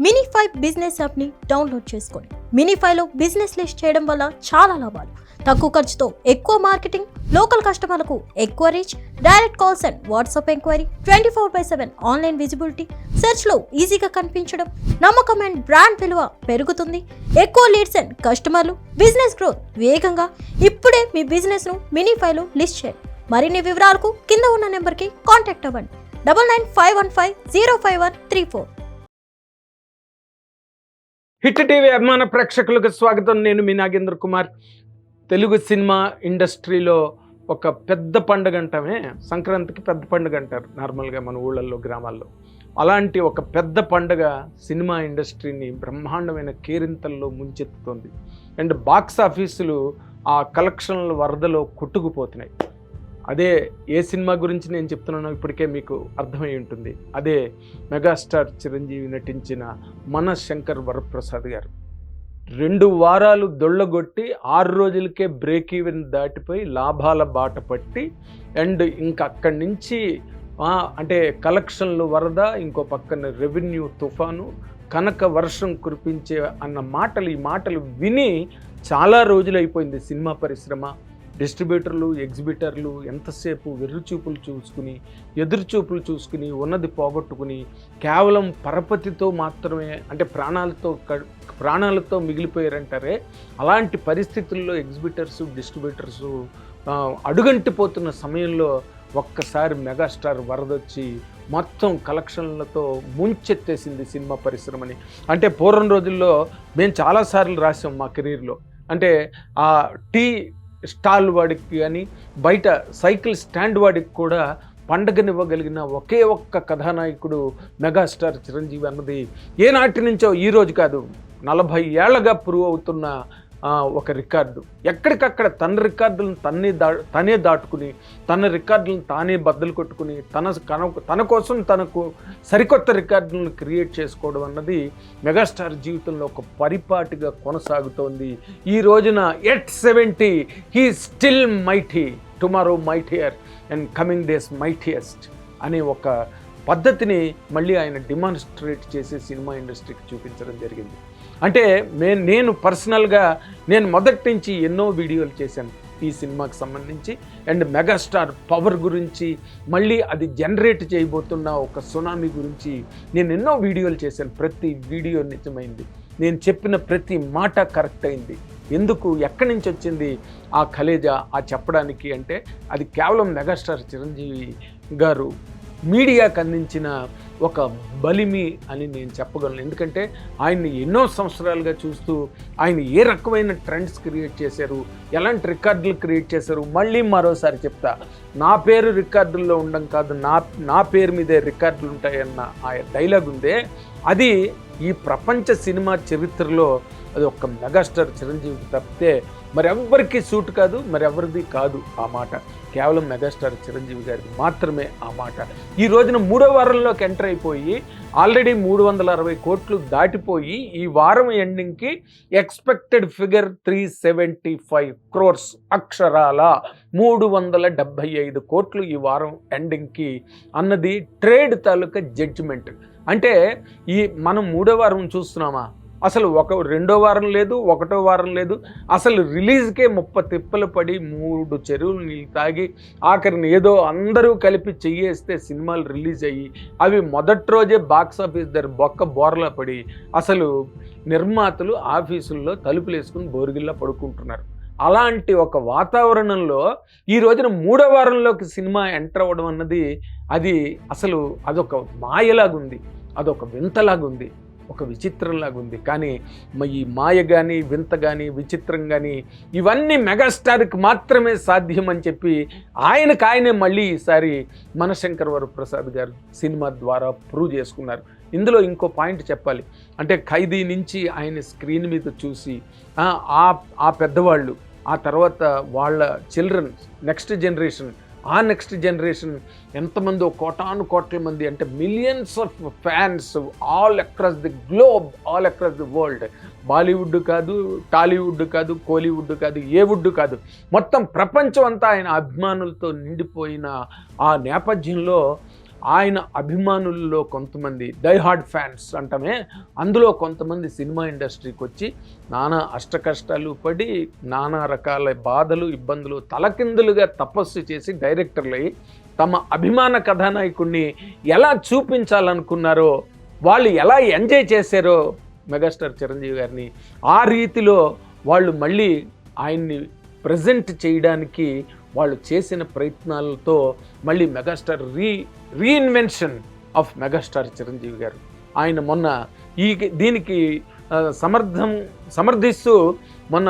Minify business యాప్ని download చేసుకోండి. మినిఫైలో business list చేయడం వల్ల చాలా లాభాలు. తక్కువ ఖర్చుతో ఎక్కువ మార్కెటింగ్, లోకల్ కస్టమర్లకు ఎక్కువ reach, direct calls and WhatsApp enquiry, 24/7 online visibility, సెర్చ్లో ఈజీగా కనిపించడం, నమ్మకం అండ్ బ్రాండ్ విలువ పెరుగుతుంది, ఎక్కువ లీడ్స్ అండ్ కస్టమర్లు, బిజినెస్ గ్రోత్ వేగంగా. ఇప్పుడే మీ బిజినెస్ను మినిఫైలో లిస్ట్ చేయండి. మరిన్ని వివరాలకు కింద ఉన్న నెంబర్కి కాంటాక్ట్ అవ్వండి. 9951505134. హిట్ టీవీ అభిమాన ప్రేక్షకులకు స్వాగతం. నేను మీ నాగేంద్ర కుమార్. తెలుగు సినిమా ఇండస్ట్రీలో ఒక పెద్ద పండుగ అంటామే, సంక్రాంతికి పెద్ద పండుగ అంటారు నార్మల్గా మన ఊళ్ళల్లో, గ్రామాల్లో. అలాంటి ఒక పెద్ద పండుగ సినిమా ఇండస్ట్రీని బ్రహ్మాండమైన కేరింతల్లో ముంచెత్తుతోంది. అండ్ బాక్స్ ఆఫీసులు ఆ కలెక్షన్ల వరదలో కొట్టుకుపోతున్నాయి. అదే ఏ సినిమా గురించి నేను చెప్తున్నానో ఇప్పటికే మీకు అర్థమై ఉంటుంది. అదే మెగాస్టార్ చిరంజీవి నటించిన మనశంకర్ వరప్రసాద్ గారు. 2 వారాలు దొళ్ళగొట్టి 6 రోజులకే బ్రేక్ ఈవెన్ దాటిపోయి లాభాల బాట పట్టి, అండ్ ఇంకా అక్కడి నుంచి అంటే కలెక్షన్లు వరద, ఇంకో పక్కన రెవెన్యూ తుఫాను, కనక వర్షం కురిపించే అన్న మాటలు, ఈ మాటలు విని చాలా రోజులు అయిపోయింది సినిమా పరిశ్రమ. డిస్ట్రిబ్యూటర్లు, ఎగ్జిబిటర్లు ఎంతసేపు వెర్రిచూపులు చూసుకుని, ఎదురుచూపులు చూసుకుని, ఉన్నది పోగొట్టుకుని కేవలం పరపతితో మాత్రమే, అంటే ప్రాణాలతో మిగిలిపోయారంటారే, అలాంటి పరిస్థితుల్లో ఎగ్జిబిటర్సు, డిస్ట్రిబ్యూటర్సు అడుగంటిపోతున్న సమయంలో ఒక్కసారి మెగాస్టార్ వరదొచ్చి మొత్తం కలెక్షన్లతో ముంచెత్తేసింది సినిమా పరిశ్రమని. అంటే పూర్వం రోజుల్లో మేము చాలాసార్లు రాసాం మా కెరీర్లో. అంటే ఆ టీ స్టాల్ వాడికి కానీ, బయట సైకిల్ స్టాండ్ వాడికి కూడా పండగనివ్వగలిగిన ఒకే ఒక్క కథానాయకుడు మెగాస్టార్ చిరంజీవి అన్నది ఏనాటి నుంచో, ఈరోజు కాదు, 40 ఏళ్లగా ప్రూవ్ అవుతున్న ఒక రికార్డు. ఎక్కడికక్కడ తన రికార్డులను తనే దాటుకుని, తన రికార్డులను తానే బద్దలు కొట్టుకుని, తన కోసం తనకు సరికొత్త రికార్డులను క్రియేట్ చేసుకోవడం అన్నది మెగాస్టార్ జీవితంలో ఒక పరిపాటిగా కొనసాగుతోంది. ఈ రోజున at 70 he still mighty, tomorrow mightier and coming days mightiest అనే ఒక పద్ధతిని మళ్ళీ ఆయన డిమాన్స్ట్రేట్ చేసి సినిమా ఇండస్ట్రీకి చూపించడం జరిగింది. అంటే నేను పర్సనల్గా మొదటి నుంచి ఎన్నో వీడియోలు చేశాను ఈ సినిమాకి సంబంధించి, అండ్ మెగాస్టార్ పవర్ గురించి, మళ్ళీ అది జనరేట్ చేయబోతున్న ఒక సునామీ గురించి నేను ఎన్నో వీడియోలు చేశాను. ప్రతి వీడియో నిజమైంది, నేను చెప్పిన ప్రతి మాట కరెక్ట్ అయింది. ఎందుకు, ఎక్కడి నుంచి వచ్చింది ఆ కలేజా ఆ చెప్పడానికి అంటే, అది కేవలం మెగాస్టార్ చిరంజీవి గారు మీడియాకు అందించిన ఒక బలిమి అని నేను చెప్పగలను. ఎందుకంటే ఆయన్ని ఎన్నో సంవత్సరాలుగా చూస్తూ ఆయన ఏ రకమైన ట్రెండ్స్ క్రియేట్ చేశారు, ఎలాంటి రికార్డులు క్రియేట్ చేశారు. మళ్ళీ మరోసారి చెప్తా, నా పేరు రికార్డుల్లో ఉండడం కాదు, నా పేరు మీదే రికార్డులు ఉంటాయన్న ఆ డైలాగ్ ఉందే, అది ఈ ప్రపంచ సినిమా చరిత్రలో అది ఒక్క మెగాస్టార్ చిరంజీవికి తప్పితే మరెవ్వరికి సూట్ కాదు, మరెవరిది కాదు ఆ మాట. కేవలం మెగాస్టార్ చిరంజీవి గారికి మాత్రమే ఆ మాట. ఈ రోజున 3వ వారంలోకి ఎంటర్ అయిపోయి ఆల్రెడీ 360 కోట్లు దాటిపోయి, ఈ వారం ఎండింగ్కి ఎక్స్పెక్టెడ్ ఫిగర్ 375 crores, అక్షరాల 375 కోట్లు ఈ వారం ఎండింగ్కి అన్నది ట్రేడ్ తాలూకా జడ్జిమెంట్. అంటే మనం 3వ వారం చూస్తున్నామా, అసలు 2వ వారం లేదు, 1వ వారం లేదు, అసలు రిలీజ్కే 30 తిప్పలు పడి 3 చెరువులు నీళ్ళు తాగి ఆఖరిని ఏదో అందరూ కలిపి చెయ్యేస్తే సినిమాలు రిలీజ్ అయ్యి అవి మొదటి రోజే బాక్స్ ఆఫీస్ దగ్గర బోర్లా పడి అసలు నిర్మాతలు ఆఫీసుల్లో తలుపులు వేసుకుని బోరుగిల్లా పడుకుంటున్నారు. అలాంటి ఒక వాతావరణంలో ఈ రోజున 3వ వారంలోకి సినిమా ఎంటర్ అవ్వడం అన్నది అసలు అదొక మాయలాగుంది, అదొక వింతలాగుంది, ఒక విచిత్రంలాగా ఉంది. కానీ ఈ మాయ కానీ, వింత కానీ, విచిత్రం కానీ ఇవన్నీ మెగాస్టార్కి మాత్రమే సాధ్యం అని చెప్పి ఆయనే మళ్ళీ ఈసారి మనశంకర్ వరప్రసాద్ గారు సినిమా ద్వారా ప్రూవ్ చేసుకున్నారు. ఇందులో ఇంకో పాయింట్ చెప్పాలి. అంటే ఖైదీ నుంచి ఆయన స్క్రీన్ మీద చూసి ఆ పెద్దవాళ్ళు, ఆ తర్వాత వాళ్ళ చిల్డ్రన్, నెక్స్ట్ జనరేషన్, ఆ నెక్స్ట్ జనరేషన్ ఎంతమంది, కోటాను కోట్ల మంది, అంటే millions of fans all across the globe, all across the world. Bollywood కాదు, టాలీవుడ్ కాదు, కోలీవుడ్ కాదు, ఏ వుడ్ కాదు, మొత్తం ప్రపంచం అంతా ఆయన అభిమానులతో నిండిపోయిన ఆ నేపథ్యంలో ఆయన అభిమానుల్లో కొంతమంది డైహార్డ్ ఫ్యాన్స్ అంటమే, అందులో కొంతమంది సినిమా ఇండస్ట్రీకి వచ్చి నానా అష్టకష్టాలు పడి నానా రకాల బాధలు ఇబ్బందులు తలకిందులుగా తపస్సు చేసి డైరెక్టర్లై తమ అభిమాన కథానాయకుడిని ఎలా చూపించాలనుకున్నారో, వాళ్ళు ఎలా ఎంజాయ్ చేశారో మెగాస్టార్ చిరంజీవి గారిని, ఆ రీతిలో వాళ్ళు మళ్ళీ ఆయన్ని ప్రజెంట్ చేయడానికి వాళ్ళు చేసిన ప్రయత్నాలతో మళ్ళీ megastar reinvention of megastar Chiranjeevi గారు. ఆయన మొన్న దీనికి సమర్థిస్తూ మొన్న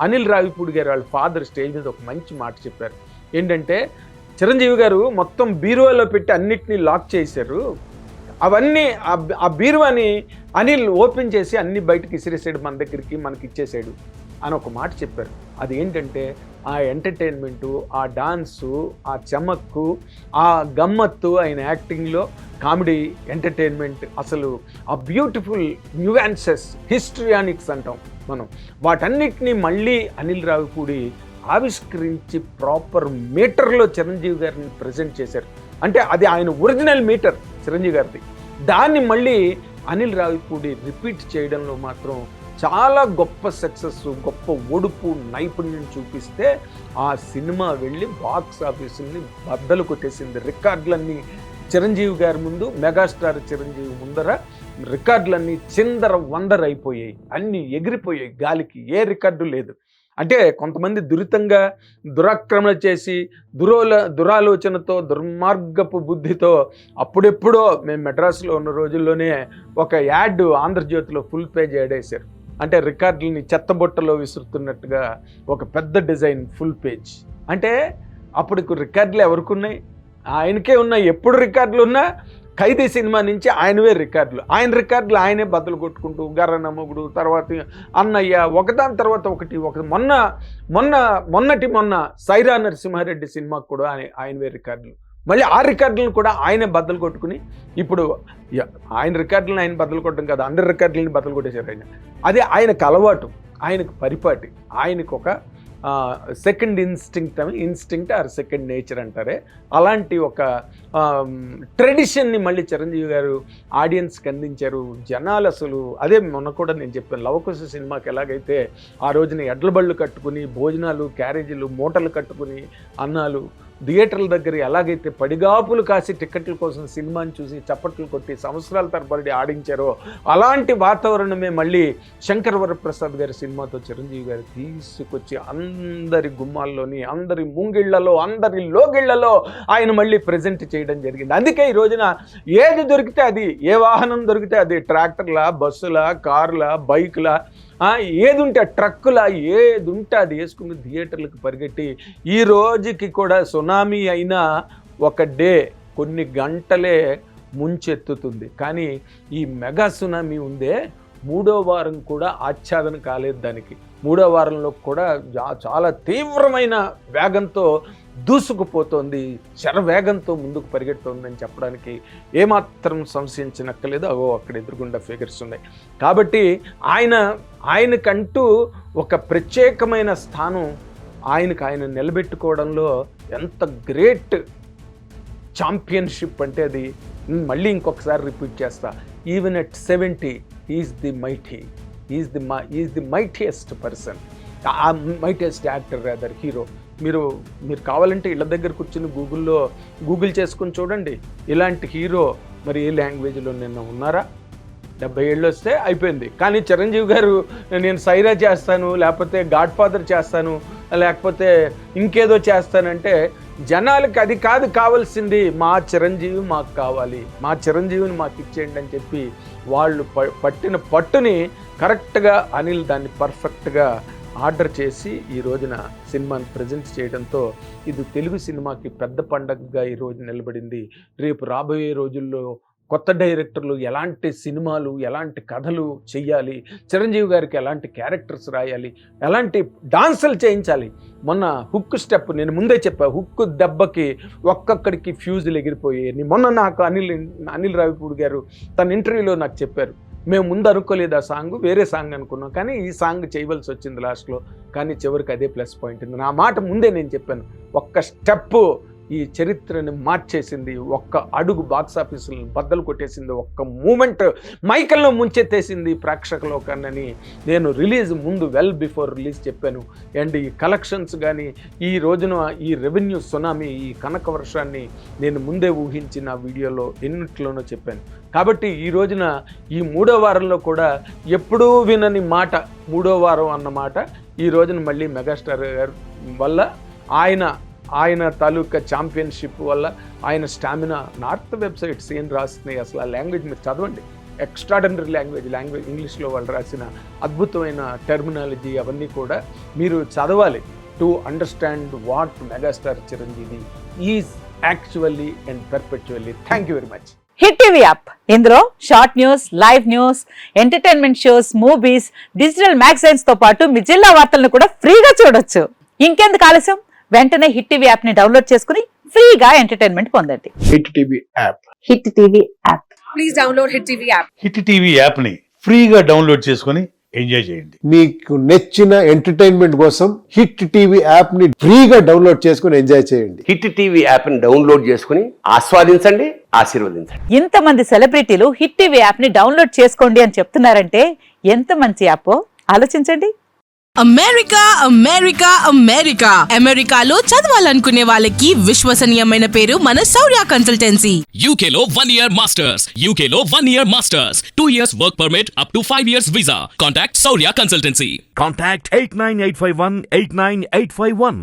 అనిల్ రావిపూడి గారు వాళ్ళ ఫాదర్ స్టేజ్ మీద ఒక మంచి మాట చెప్పారు. ఏంటంటే, చిరంజీవి గారు మొత్తం బీరువాలో పెట్టి అన్నిటినీ లాక్ చేశారు, అవన్నీ ఆ బీరువాని అనిల్ ఓపెన్ చేసి అన్ని బయటకి ఇసిరేసాడు, మన దగ్గరికి మనకి ఇచ్చేసాడు అని ఒక మాట చెప్పారు. అది ఏంటంటే, ఆ ఎంటర్టైన్మెంటు, ఆ డాన్సు, ఆ చమక్కు, ఆ గమ్మత్తు, ఆయన యాక్టింగ్లో కామెడీ ఎంటర్టైన్మెంట్, అసలు ఆ బ్యూటిఫుల్ న్యూయాన్సెస్, హిస్టరియానిక్స్ అంటాం మనం, వాటన్నిటినీ మళ్ళీ అనిల్ రావిపూడి ఆవిష్కరించి ప్రాపర్ మీటర్లో చిరంజీవి గారిని ప్రజెంట్ చేశారు. అంటే అది ఆయన ఒరిజినల్ మీటర్ చిరంజీవి గారిది. దాన్ని మళ్ళీ అనిల్ రావిపూడి రిపీట్ చేయడంలో మాత్రం చాలా గొప్ప సక్సెస్, గొప్ప ఒడుపు, నైపుణ్యం చూపిస్తే ఆ సినిమా వెళ్ళి బాక్స్ ఆఫీసుని బద్దలు కొట్టేసింది. రికార్డులన్నీ చిరంజీవి గారి ముందు, మెగాస్టార్ చిరంజీవి ముందర రికార్డులన్నీ చిందర వందర అయిపోయాయి, అన్నీ ఎగిరిపోయాయి గాలికి, ఏ రికార్డు లేదు. అంటే కొంతమంది దురాక్రమణ చేసి దురాలోచనతో, దుర్మార్గపు బుద్ధితో అప్పుడెప్పుడో మేము మెడ్రాస్లో ఉన్న రోజుల్లోనే ఒక యాడ్ ఆంధ్రజ్యోతిలో ఫుల్ పేజ్ యాడ్ వేశారు. అంటే రికార్డులని చెత్తబొట్టలో విసురుతున్నట్టుగా ఒక పెద్ద డిజైన్ ఫుల్ పేజ్. అంటే అప్పుడు రికార్డులు ఎవరికి ఉన్నాయి? ఆయనకే ఉన్నాయి. ఎప్పుడు రికార్డులు ఉన్నా ఖైదీ సినిమా నుంచి ఆయనవే రికార్డులు, ఆయన రికార్డులు ఆయనే బద్దలు కొట్టుకుంటూ, గర్రనమ్మగుడు, తర్వాత అన్నయ్య, ఒకదాని తర్వాత ఒకటి. మొన్న సైరా నరసింహారెడ్డి సినిమాకు కూడా ఆయనవే రికార్డులు. మళ్ళీ ఆ రికార్డులను కూడా ఆయనే బద్దలు కొట్టుకుని, ఇప్పుడు ఆయన రికార్డులను ఆయన బద్దలు కొట్టడం కాదు, అందరి రికార్డులను బద్దలు కొట్టేశారు ఆయన. అదే ఆయనకు అలవాటు, ఆయనకు పరిపాటి, ఆయనకు ఒక second instinct or second nature అంటారే, అలాంటి ఒక ట్రెడిషన్ని మళ్ళీ చిరంజీవి గారు ఆడియన్స్కి అందించారు. జనాలు అసలు అదే మొన్న కూడా నేను చెప్పాను, లవకుశ సినిమాకి ఎలాగైతే ఆ రోజున ఎడ్ల బళ్ళు కట్టుకుని భోజనాలు, క్యారేజీలు, మూటలు కట్టుకుని అన్నాలు, థియేటర్ల దగ్గర ఎలాగైతే పడిగాపులు కాసి టిక్కెట్ల కోసం సినిమాని చూసి చప్పట్లు కొట్టి సంవత్సరాల తరబడి ఆడించారో, అలాంటి వాతావరణమే మళ్ళీ శంకర్ వరప్రసాద్ గారి సినిమాతో చిరంజీవి గారు తీసుకొచ్చి అందరి గుమ్మాల్లోని, అందరి ముంగిళ్లలో, అందరి లోగిళ్లలో ఆయన మళ్ళీ ప్రజెంట్ చేయడం జరిగింది. అందుకే ఈ రోజున ఏది దొరికితే అది, ఏ వాహనం దొరికితే అది, ట్రాక్టర్ల, బస్సుల, కార్ల, బైకుల, ఏది ఉంటే ట్రక్కుల, ఏది ఉంటే అది వేసుకుని థియేటర్లకు పరిగెట్టి, ఈ రోజుకి కూడా సునామీ అయినా ఒక డే కొన్ని గంటలే ముంచెత్తుతుంది. కానీ ఈ మెగా సునామీ ఉందే, 3వ వారం కూడా ఆచ్ఛాదన కాలేదు దానికి. 3వ వారంలో కూడా చాలా తీవ్రమైన వేగంతో దూసుకుపోతోంది, శరవేగంతో ముందుకు పరిగెడుతోందని చెప్పడానికి ఏమాత్రం సంశయించనక్కలేదు. అక్కడ ఎదురుగుండా ఫిగర్స్ ఉన్నాయి. కాబట్టి ఆయనకంటూ ఒక ప్రత్యేకమైన స్థానం ఆయన నిలబెట్టుకోవడంలో ఎంత గ్రేట్ ఛాంపియన్షిప్ అంటే అది మళ్ళీ ఇంకొకసారి రిపీట్ చేస్తా. Even at 70 is the mightiest person, mightiest actor rather hero. మీరు కావాలంటే ఇళ్ళ దగ్గర కూర్చుని గూగుల్ చేసుకుని చూడండి, ఇలాంటి హీరో మరి ఏ లాంగ్వేజ్లో నిన్న ఉన్నారా? 70 ఏళ్ళు వస్తే అయిపోయింది. కానీ చిరంజీవి గారు నేను సైరా చేస్తాను, లేకపోతే గాడ్ ఫాదర్ చేస్తాను, లేకపోతే ఇంకేదో చేస్తానంటే జనాలకి అది కాదు కావాల్సింది, మా చిరంజీవి మాకు కావాలి, మా చిరంజీవిని మాకు ఇచ్చేయండి అని చెప్పి వాళ్ళు పట్టిన పట్టుని కరెక్ట్గా అనిల్ దాన్ని పర్ఫెక్ట్గా ఆర్డర్ చేసి ఈ రోజున సినిమాని ప్రజెంట్ చేయడంతో ఇది తెలుగు సినిమాకి పెద్ద పండగగా ఈరోజు నిలబడింది. రేపు రాబోయే రోజుల్లో కొత్త డైరెక్టర్లు ఎలాంటి సినిమాలు, ఎలాంటి కథలు చెయ్యాలి, చిరంజీవి గారికి ఎలాంటి క్యారెక్టర్స్ రాయాలి, ఎలాంటి డాన్సులు చేయించాలి. మొన్న హుక్ స్టెప్ నేను ముందే చెప్పా, హుక్ దెబ్బకి ఒక్కొక్కడికి ఫ్యూజులు ఎగిరిపోయాయి. మొన్న నాకు అనిల్ రావిపూడి గారు తన ఇంటర్వ్యూలో నాకు చెప్పారు, మేము ముందు అనుకోలేదు ఆ సాంగ్, వేరే సాంగ్ అనుకున్నాం, కానీ ఈ సాంగ్ చేయవలసి వచ్చింది లాస్ట్లో, కానీ చివరికి అదే ప్లస్ పాయింట్ ఉంది. నా మాట ముందే నేను చెప్పాను, ఒక్క స్టెప్పు ఈ చరిత్రని మార్చేసింది, ఒక్క అడుగు బాక్స్ ఆఫీసులను బద్దలు కొట్టేసింది, ఒక్క మూమెంట్ మైకల్లో ముంచెత్తేసింది ప్రేక్షకలోకాన్ని నేను రిలీజ్ ముందు వెల్ బిఫోర్ రిలీజ్ చెప్పాను. అండ్ ఈ కలెక్షన్స్ కానీ ఈ రోజున ఈ రెవెన్యూ సునామీ, ఈ కనక వర్షాన్ని నేను ముందే ఊహించి నా వీడియోలో ఎన్నిట్లోనో చెప్పాను. కాబట్టి ఈ రోజున ఈ 3వ వారంలో కూడా ఎప్పుడూ వినని మాట, 3వ వారం అన్న మాట ఈ రోజున మళ్ళీ మెగాస్టార్ గారు వల్ల, ఆయన తాలూకా ఛాంపియన్షిప్ వల్ల, ఆయన స్టామినా, నార్త్ వెబ్సైట్స్ ఏం రాస్తున్నాయి అసలు ఆ లాంగ్వేజ్ మీరు చదవండి. ఎక్స్ట్రాడనరీ లాంగ్వేజ్ ఇంగ్లీష్లో వాళ్ళు రాసిన అద్భుతమైన టెర్మినాలజీ అవన్నీ కూడా మీరు చదవాలి to understand what megastar Chiranjeevi is actually and perpetually. Thank you very much. Hit TV app, ఇందులో short news, live news, entertainment shows, movies, digital magazines తో పాటు మీ జిల్లా వార్తలను కూడా ఫ్రీగా చూడొచ్చు. ఇంకెందుకు ఆలస్యం, వెంటనే హిట్ టీవీ యాప్ ని డౌన్లోడ్ చేసుకుని ఫ్రీగా ఎంటర్టైన్మెంట్ పొందండి. Hit TV app. Hit TV app. Please download hit TV app. Hit TV app ని ఫ్రీగా డౌన్లోడ్ చేసుకొని ఎంజాయ్ చేయండి. మీకు నచ్చిన ఎంటర్టైన్మెంట్ కోసం హిట్ టీవీ యాప్ ని ఫ్రీగా డౌన్లోడ్ చేసుకుని ఎంజాయ్ చేయండి. హిట్ టీవీ యాప్ ని డౌన్లోడ్ చేసుకుని ఆస్వాదించండి, ఆశీర్వదించండి. ఇంతమంది సెలబ్రిటీలు హిట్ టీవీ యాప్ ని డౌన్లోడ్ చేసుకోండి అని చెప్తున్నారంటే ఎంత మంచి యాప్ ఆలోచించండి. అమెరికా అమెరికాలో చదవాలనుకునే వాళ్ళకి విశ్వసనీయమైన పేరు మన శౌర్య కన్సల్టెన్సీ. UK లో 1 year masters. UK లో 1 year masters. 2 years work permit up to 5 years visa. Contact Saurya Consultancy. Contact 89851 89851.